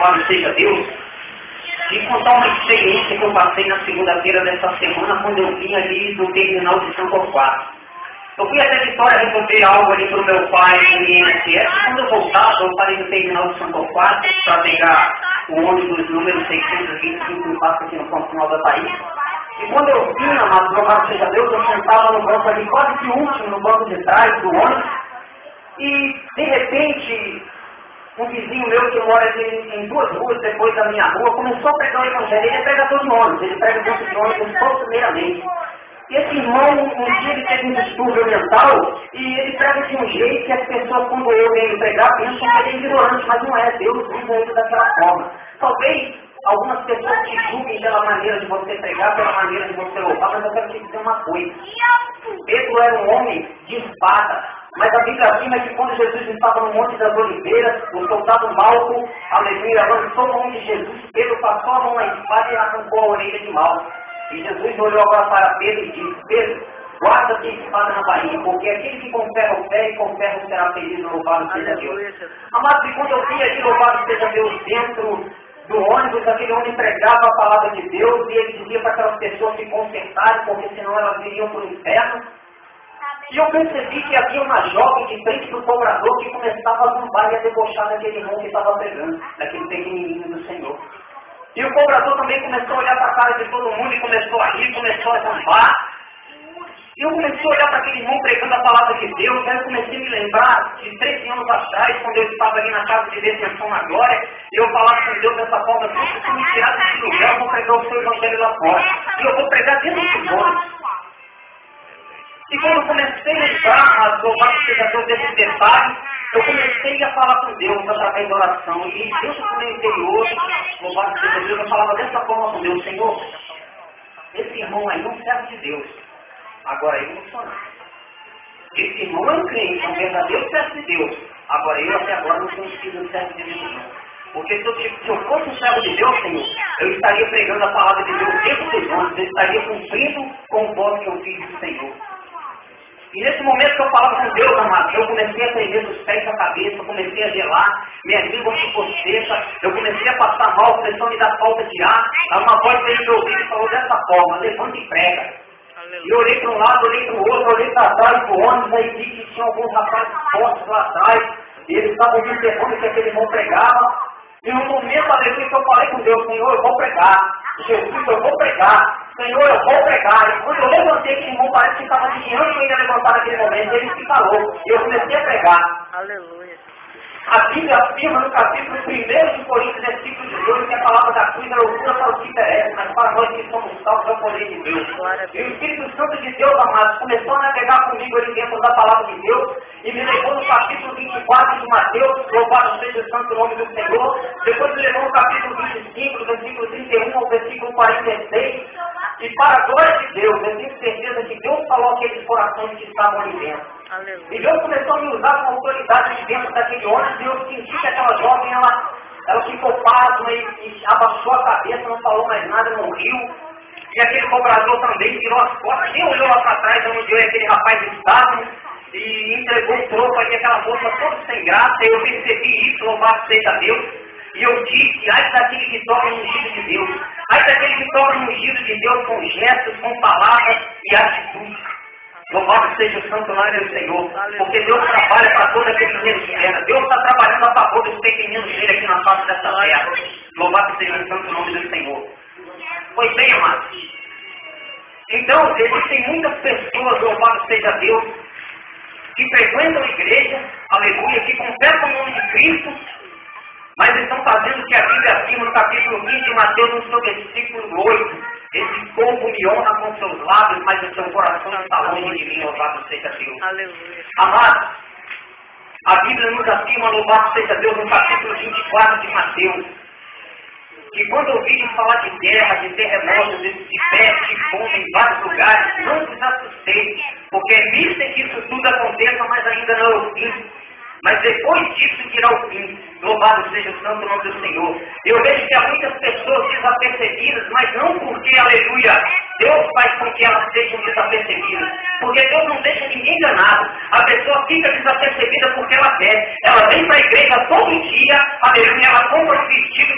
louvado seja Deus, e contar uma experiência que eu passei na segunda-feira dessa semana, quando eu vim ali do terminal de São Torquato. Eu fui até Vitória resolver algo ali para o meu pai em INSS. Quando eu voltava, eu parei no terminal de São Torquato para pegar o ônibus número 625 que passa aqui no ponto final da Bahia. E quando eu vinha, mas louvado seja Deus, eu sentava no banco ali, quase que último, no banco de trás do ônibus. E, de repente, um vizinho meu que mora em 2 ruas depois da minha rua começou a pregar o evangelho. Ele é pregador de ônibus, ele prega dentro de ônibus costumeiramente. E esse irmão, um dia ele teve um distúrbio mental e ele prega de um jeito que as pessoas, quando ouvem ele pregar, pensam que ele é ignorante, mas não é. Deus usa ele daquela forma. Talvez algumas pessoas te julguem pela maneira de você pregar, pela maneira de você louvar, mas eu quero te dizer uma coisa. Pedro era um homem de espada, mas a Bíblia afirma que quando Jesus estava no Monte das Oliveiras, o soldado Malco, aleluia, lançou a mão de Jesus, Pedro passou a mão na espada e arrancou a orelha de Malco. E Jesus olhou agora para Pedro e disse: Pedro, guarda-te a espada na barriga, porque aquele que com ferro fere, com ferro será ferido, louvado seja Deus. Amados, e quando eu vi ali, louvado seja Deus, dentro do ônibus, aquele homem pregava a palavra de Deus, e ele dizia para aquelas pessoas se consertarem, porque senão elas iriam para o inferno. E eu percebi que havia uma jovem de frente do cobrador que começava a zombar e a debochar daquele irmão que estava pregando, daquele pequenininho do Senhor. E o cobrador também começou a olhar para a cara de todo mundo e começou a rir, começou a zombar. E eu comecei a olhar para aquele irmão pregando a palavra de Deus. Aí eu comecei a me lembrar de 13 anos atrás, quando eu estava ali na casa de detenção na Glória, e eu falava com Deus dessa forma: Deus, se me tirar desse lugar, eu vou pregar o seu evangelho lá fora. E eu vou pregar dentro dos ônibus. E quando eu comecei a lembrar, mas louvado seja Deus desses detalhes, eu comecei a falar com Deus através da oração. E Deus no meu interior, louvado seja Deus, eu falava dessa forma com Deus: Senhor, esse irmão aí não serve de Deus. Agora eu não sou nada. Esse irmão é um crente, é um verdadeiro servo de Deus. Agora eu até agora não tenho sido um servo de Deus, não. Porque se eu fosse um servo de Deus, Senhor, eu estaria pregando a palavra de Deus dentro dos ônibus, eu estaria cumprindo com o voto que eu fiz do Senhor. E nesse momento que eu falava com Deus, amado, eu comecei a tremer dos pés à cabeça, eu comecei a gelar, minha língua ficou seca, eu comecei a passar mal, começou a me dar falta de ar. Uma voz veio do meu ouvido e falou dessa forma: levanta e prega. E eu olhei para um lado, olhei para o outro, olhei para trás do ônibus, aí vi que tinha alguns rapazes fortes lá atrás, e eles estavam observando que aquele irmão pregava. E no momento, aleluia, que eu falei com Deus: Senhor, eu vou pregar. Jesus, eu vou pregar. Senhor, eu vou pregar. E quando eu levantei, aquele irmão parece que estava adivinhando que eu ia levantar naquele momento, ele se calou. E eu comecei a pregar. Aleluia. A Bíblia afirma no capítulo 1 de Coríntios, versículo 18, que a palavra da cruz é loucura para os que perecem, mas para nós que somos salvos é o poder de Deus. E o Espírito Santo de Deus, amados, começou a navegar comigo ali dentro da palavra de Deus e me levou no capítulo 24 de Mateus, louvado seja o santo nome do Senhor. Depois me levou no capítulo 25, do versículo 31 ao versículo 46. E para a glória de Deus, eu tenho certeza que Deus falou aqueles corações que estavam ali dentro. Aleluia. E Deus começou a me usar com autoridade de dentro daquele ônibus, e eu senti que aquela jovem, ela ficou pasma e abaixou a cabeça, não falou mais nada, não riu. E aquele cobrador também virou as costas, nem olhou lá para trás onde aquele rapaz estava, e entregou o troco ali, aquela moça toda sem graça. Eu percebi isso, louvado seja Deus. E eu disse: ai daquele que toca no ungido de Deus, ai daquele que toca no ungido de Deus com gestos, com palavras e atitudes. Louvado seja o santo nome do Senhor, porque Deus trabalha para toda a pequenina. Deus está trabalhando a favor dos pequeninos dele aqui na face dessa terra. Louvado seja o santo nome do Senhor. Pois bem, amados, então existem muitas pessoas, louvado seja Deus, que frequentam a igreja, aleluia, que confessam o nome de Cristo, mas estão fazendo o que a Bíblia afirma no capítulo 20 de Mateus, no seu versículo 8. Esse povo me honra com seus lábios, mas o seu coração está longe de mim, louvado seja Deus. Aleluia. Amados, a Bíblia nos afirma, louvado seja Deus, no capítulo 24 de Mateus, que quando ouvirem falar de guerra, de terremotos, de peste, de fome em vários lugares, não vos assusteis, porque é visto que isso tudo aconteça, mas ainda não é o fim. Mas depois disso virá o fim. Louvado seja o santo nome do Senhor. Eu vejo que há muitas pessoas desapercebidas, mas não porque, aleluia, Deus faz com que elas sejam desapercebidas. Porque Deus não deixa ninguém enganado. A pessoa fica desapercebida porque ela quer. Ela vem para a igreja todo dia, aleluia, ela compra um vestido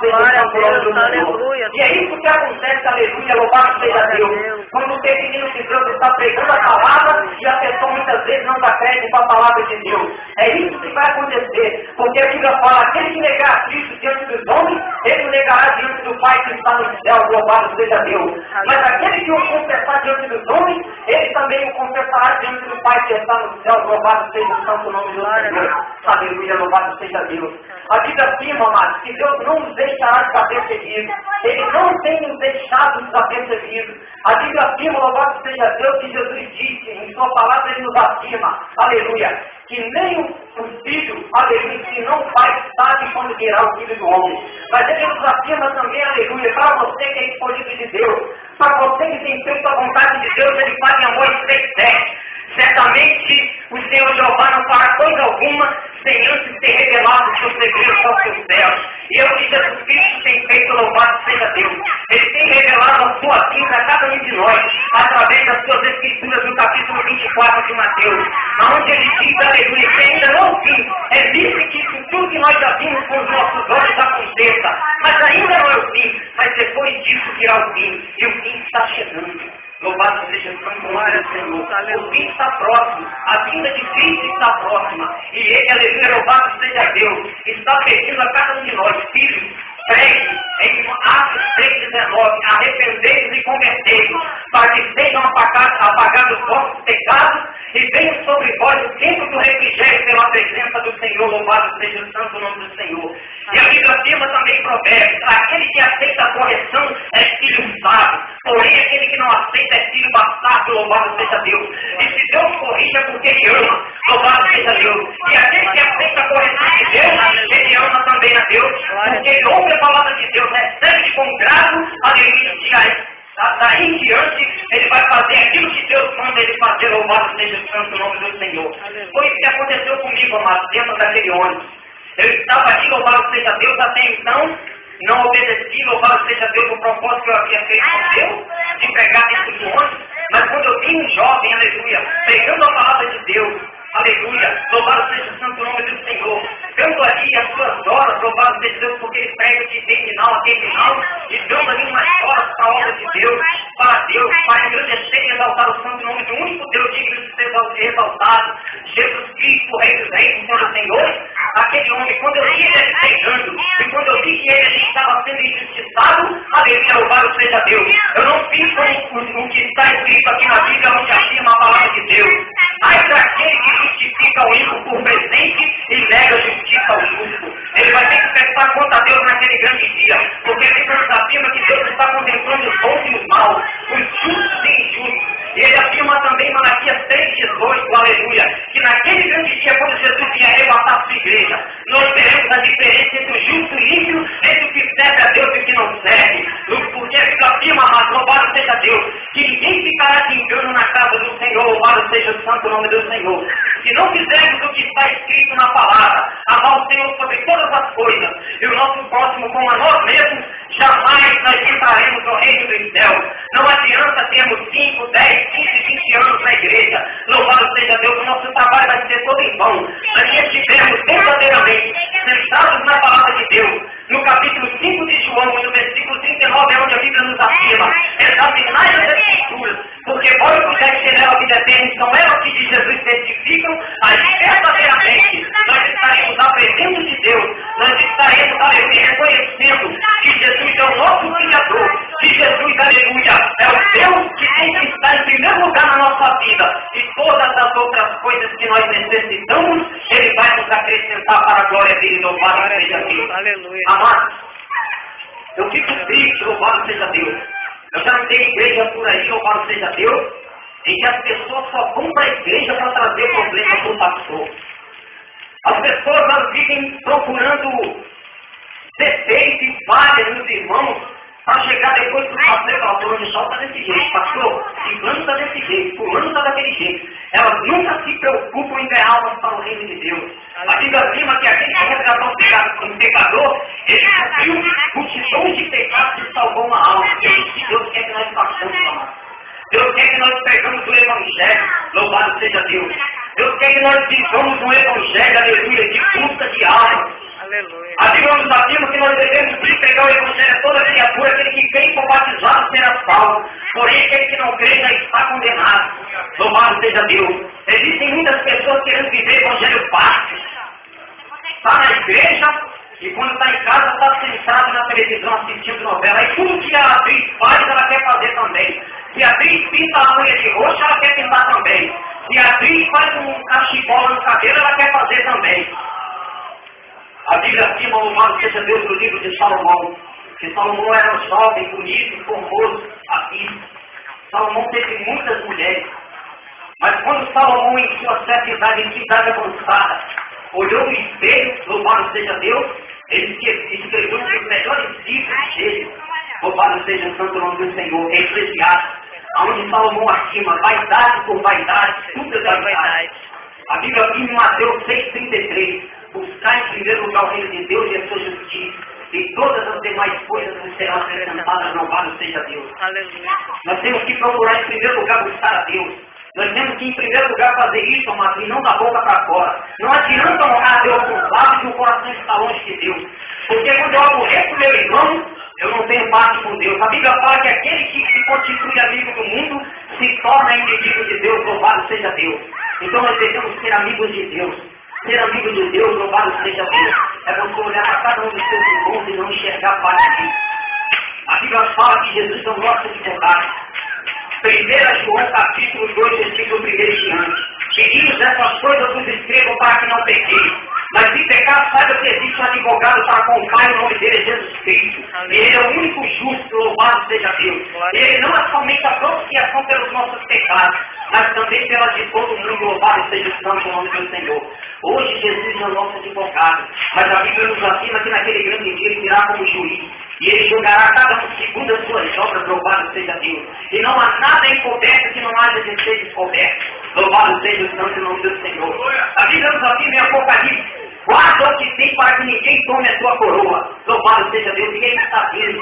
louvado seja o santo nome do Senhor. E é isso que acontece, aleluia, louvado seja Deus. Quando o menino de Deus está pregando a palavra e a pessoa muitas vezes não dá crédito com a palavra de Deus. É isso que vai acontecer, porque a Bíblia fala, aquele que negar a Cristo diante dos homens, ele negará diante do Pai que está no céu, louvado seja Deus. Mas aquele que o confessar diante dos homens, ele também o confessará diante do Pai que está no céu, louvado seja o santo nome do Senhor. Aleluia, louvado seja Deus. A Bíblia afirma, amados, que Deus não nos deixará desapercebidos. Ele não tem nos deixado desapercebidos. A Bíblia afirma, louvado seja Deus, que Jesus disse, em sua palavra ele nos afirma, aleluia, que nem o filho, aleluia, se não vai sabe quando virá o filho do homem. Mas ele nos afirma também, aleluia, para você que é escolhido de Deus, para você que tem feito a vontade de Deus, ele fala em Amós 3:7. Certamente o Senhor Jeová não fará coisa alguma sem antes ter revelado os seus segredos aos seus céus. E é o que Jesus Cristo tem feito, louvado seja Deus. Ele tem revelado a sua vida a cada um de nós, através das suas escrituras no capítulo 24 de Mateus, onde ele diz, aleluia, que ainda não fim, é visto que isso tudo que nós já vimos com os nossos olhos aconteça, mas ainda não é o fim, mas depois disso virá o fim, e o fim está chegando. Louvado seja o santo nome do Senhor. O fim está próximo. A vinda de Cristo está próxima. E ele, aleluia, louvado seja Deus, está pedindo a cada um de nós, filhos, pregue em Atos 3:19, arrependei-vos e convertei-vos, para que sejam apagados os vossos pecados e venham sobre vós o tempo do refrigério pela presença do Senhor. Louvado seja o santo nome do Senhor. E a Bíblia afirma também em Provérbios, aquele que aceita a correção é filho sábio, porém aquele que não aceita é filho bastardo, louvado seja Deus. E se Deus corrige é porque ele ama, louvado seja Deus. E aquele que aceita a correção de Deus, ele ama também a Deus, porque ele ouve a palavra de Deus, recebe com grado, aleluia, e daí em diante, ele vai fazer aquilo que Deus manda ele fazer, louvado seja o santo nome do Senhor. Foi isso que aconteceu comigo, amado, dentro daquele ônibus. Eu estava aqui, louvado seja Deus, até então, não obedeci, louvado seja Deus, o propósito que eu havia feito com Deus, de pregar dentro do ônibus, mas quando eu vi um jovem, aleluia, pregando a palavra de Deus, aleluia, louvado seja o santo nome do Senhor, dando ali as suas horas, louvado seja Deus, porque ele prega de terminal a terminal, e dando ali umas horas para a obra de Deus, para engrandecer e exaltar o santo nome do único Deus digno de ser exaltado, Jesus Cristo, Rei dos Reis, Senhor dos Senhores. Aquele homem, quando eu vi ele pregando, e quando eu vi que ele estava sendo injustiçado, aleluia, louvado seja Deus. Eu não fiz como o que está escrito aqui na Bíblia, onde afirma a palavra de Deus. Mas aquele que justifica o ímpio por presente e nega a justiça ao justo, ele vai ter que prestar conta a Deus naquele grande dia, porque a Bíblia nos afirma que Deus está contemplando os bons e os maus, os justos e injustos. E ele afirma também em Malaquias 3:18, aleluia, que naquele grande dia, quando Jesus vier arrebatar a sua igreja, nós veremos a diferença entre o justo e ímpio, entre o que serve a Deus e o que não serve. Porque a Bíblia afirma, mas louvado seja Deus, que ninguém ficará de engano na casa do Senhor, louvado seja o santo nome do Senhor. Se não fizermos o que está escrito na palavra, amar o Senhor sobre todas as coisas, e o nosso próximo como a nós mesmos, jamais nós entraremos no reino dos céus. Não adianta termos 5, 10, 15, 20 anos na igreja. Louvado seja Deus, o nosso trabalho vai ser todo em vão. Mas se estivermos verdadeiramente sentados na palavra de Deus, no capítulo 5 de João, no versículo 39, é onde a Bíblia nos afirma, examinai as Escrituras, porque vós pudeis ter nela a vida eterna, então é o que de Jesus testificam, aí verdadeiramente nós estaremos na presença de Deus, nós estaremos, aleluia, reconhecendo que Jesus é o nosso Criador, que Jesus, aleluia, é o Deus que tem que estar em primeiro lugar na nossa vida, e todas as outras coisas que nós necessitamos, Ele vai nos acrescentar para a glória dele, louvado seja Deus. Aleluia. Amados, eu fico triste, louvado seja Deus. Eu já não tenho igreja por aí, louvado seja Deus, em que as pessoas só vão para a igreja para trazer problemas para o pastor. As pessoas elas vivem procurando defeitos e falhas nos irmãos, para chegar depois do pastor e falar, fulano de sol está desse jeito, pastor, fulano está desse jeito, fulano está daquele jeito. Elas nunca se preocupam em ganhar almas para o reino de Deus. A Bíblia afirma que aquele que resgatou um pecador, ele supriu multidões de pecados e salvou uma alma. É isso que Deus quer que nós façamos, amados. Deus quer que nós pegamos o Evangelho, louvado seja Deus. Deus quer que nós vivamos um Evangelho, aleluia, de busca de almas. Aleluia. A Bíblia nos afirma que nós devemos vir pregar o Evangelho a toda criatura, aquele que crê e for batizado será salvo. Porém, aquele que não crê já está condenado. Louvado seja Deus. Existem muitas pessoas querendo viver o Evangelho fácil. Está na igreja e quando está em casa está sentado na televisão assistindo novela. E tudo que a atriz faz, ela quer fazer também. Se a atriz pinta a unha de roxo, ela quer pintar também. Se a atriz faz um cachibola no cabelo, ela quer fazer também. A Bíblia afirma, louvado seja Deus, no livro de Salomão, que Salomão era um jovem, bonito, formoso, afim. Salomão teve muitas mulheres. Mas quando Salomão, em sua certa idade, em idade avançada, olhou no espelho, louvado seja Deus, ele escreveu um dos melhores livros dele. Louvado seja o santo nome do Senhor, Eclesiastes, onde Salomão afirma, vaidade por vaidade, tudo é vaidade. A Bíblia afirma em Mateus 6,33, buscar em primeiro lugar o reino de Deus e a sua justiça, e todas as demais coisas nos serão acrescentadas, louvado seja Deus. Aleluia. Nós temos que procurar em primeiro lugar buscar a Deus. Nós temos que, em primeiro lugar, fazer isso, amados, e não da boca para fora. Não adianta honrar a Deus com os lábios e o coração está longe de Deus. Porque quando eu aborreço meu irmão, eu não tenho parte com Deus. A Bíblia fala que aquele que se constitui amigo do mundo se torna inimigo de Deus, louvado seja Deus. Então nós devemos ser amigos de Deus. Ser amigo de Deus, louvado seja Deus. É você olhar para cada um dos seus irmãos e não enxergar parte disso. A Bíblia fala que Jesus é o nosso advogado. 1 João capítulo 2, versículo 1 e diante. Queridos, essas coisas vos escrevo para que não pequeis. Mas se pecar, saiba que existe um advogado para com o Pai, o nome dele é Jesus Cristo. E ele é o único justo, louvado seja Deus. Ele não é somente a propiciação pelos nossos pecados, mas também pelas de todo mundo, louvado seja o santo nome do Senhor. Hoje Jesus é o nosso advogado, mas a Bíblia nos afirma que naquele grande dia ele virá como juiz. E ele julgará cada um segundo as suas obras, louvado seja Deus. E não há nada encoberto que não haja de ser descoberto. Louvado seja o santo nome do Senhor. A Bíblia nos afirma em Apocalipse, guarda o que tem para que ninguém tome a sua coroa. Louvado seja Deus, e ele está vindo.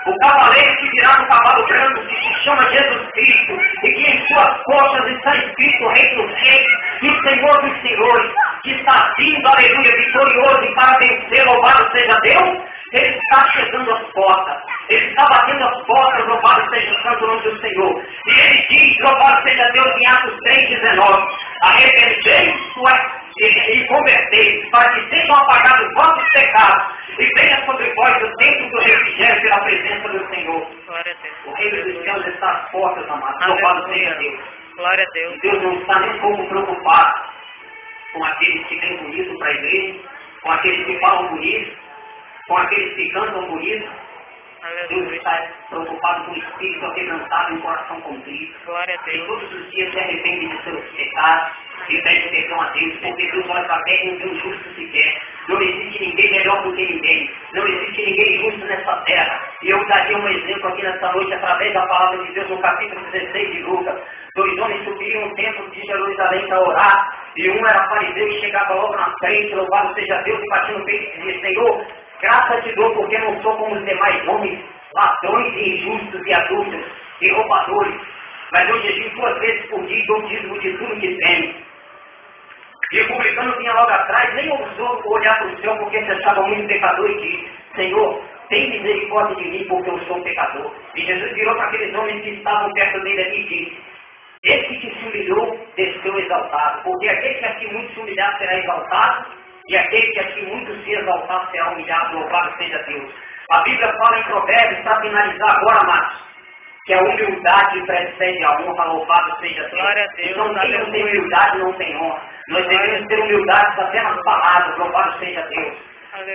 O cavaleiro que virá no cavalo branco, que se chama Jesus Cristo, e que em suas costas está escrito Rei dos Reis e Senhor dos Senhores, que está vindo, aleluia, vitorioso e para vencer, louvado seja Deus. Ele está chegando às portas. Ele está batendo as portas, louvado seja o santo nome do Senhor. E ele diz, louvado seja Deus, em Atos 3,19, arrependei-vos e convertei, para que sejam apagados vossos pecados, e venha sobre vós o tempo do refrigério pela presença do Senhor. Glória a Deus. O reino dos céus está às portas, amados. Louvado seja Deus. Glória a Deus. Deus não está nem pouco preocupado com aqueles que vêm bonito para a igreja, com aqueles que falam bonito, com aqueles que cantam bonito. Deus está preocupado com o espírito quebrantado e o coração contrito. Glória a Deus. E todos os dias se arrepende de seus pecados e pede perdão a Deus, porque Deus olha para a terra e não tem um justo sequer. Não existe ninguém melhor do que ninguém. Não existe ninguém justo nessa terra. E eu daria um exemplo aqui nessa noite, através da palavra de Deus, no capítulo 16 de Lucas. 2 homens subiriam o templo de Jerusalém para orar, e um era fariseu e chegava logo na frente, louvado seja Deus, e batia no peito e dizia, Senhor, graças te dou, porque não sou como os demais homens, ladrões e injustos e adúlteros e roubadores, mas eu jejum 2 vezes por dia e dou dízimo de tudo que tenho. E o publicano vinha logo atrás, nem ousou olhar para o céu, porque se achava muito pecador, e disse, Senhor, tem misericórdia de mim, porque eu sou pecador. E Jesus virou para aqueles homens que estavam perto dele ali e disse, esse que se humilhou, desceu exaltado, porque aquele que aqui muito se humilhar será exaltado, e aquele que aqui muito se exaltar será humilhado, louvado seja Deus. A Bíblia fala em Provérbios, para finalizar agora, amados, que a humildade precede a honra, louvado seja Deus. Glória a Deus. Então quem não tem humildade não tem honra. Nós devemos ter humildade até nas palavras, louvado seja Deus.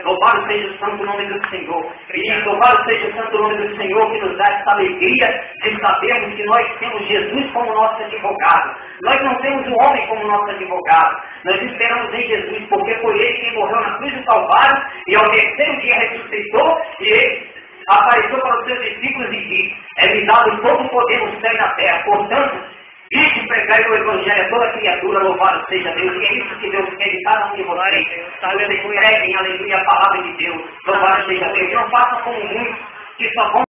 Louvado seja o santo nome do Senhor. E louvado seja o santo nome do Senhor, que nos dá essa alegria de sabermos que nós temos Jesus como nosso advogado. Nós não temos um homem como nosso advogado. Nós esperamos em Jesus, porque foi ele quem morreu na cruz do Calvário, e ao terceiro dia ressuscitou, e ele apareceu para os seus discípulos e disse, é-me dado todo o poder no céu e na terra. Portanto, e pregai o Evangelho a toda criatura, louvado seja Deus. E é isso que Deus quer de cada um de vocês. Vocês preguem, aleluia, a palavra de Deus. Louvado seja Deus. Não façam como muitos que só vão